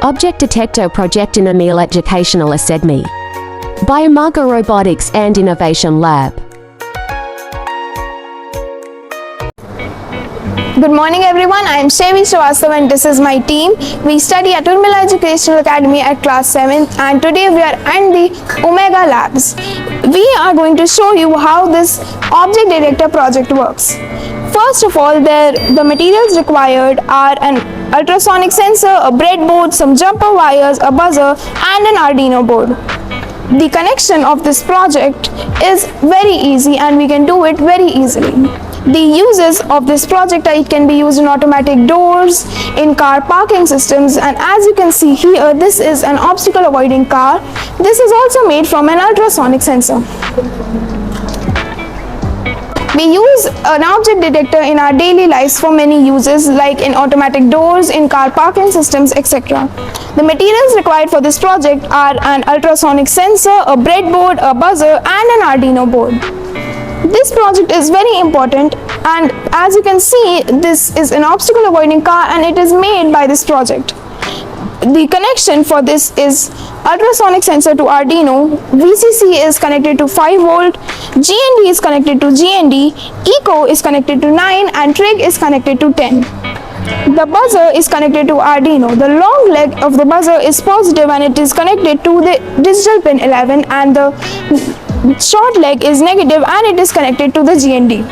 Object Detector Project in UMAGA Educational Academy by UMAGA Robotics and Innovation Lab. Good morning everyone, I am Shevi Srivastav and this is my team. We study at UMAGA Educational Academy at class 7 and today we are in the UMAGA labs. We are going to show you how this object detector project works. First of all, the materials required are an ultrasonic sensor, a breadboard, some jumper wires, a buzzer and an Arduino board. The connection of this project is very easy and we can do it very easily. The uses of this project are it can be used in automatic doors, in car parking systems, and as you can see here, this is an obstacle avoiding car. This is also made from an ultrasonic sensor. We use an object detector in our daily lives for many uses like in automatic doors, in car parking systems, etc. The materials required for this project are an ultrasonic sensor, a breadboard, a buzzer and an Arduino board. This project is very important and as you can see, this is an obstacle avoiding car and it is made by this project. The connection for this is ultrasonic sensor to Arduino, VCC is connected to 5 volt, GND is connected to GND, Eco is connected to 9 and Trig is connected to 10. The buzzer is connected to Arduino. The long leg of the buzzer is positive and it is connected to the digital pin 11 and the short leg is negative and it is connected to the GND.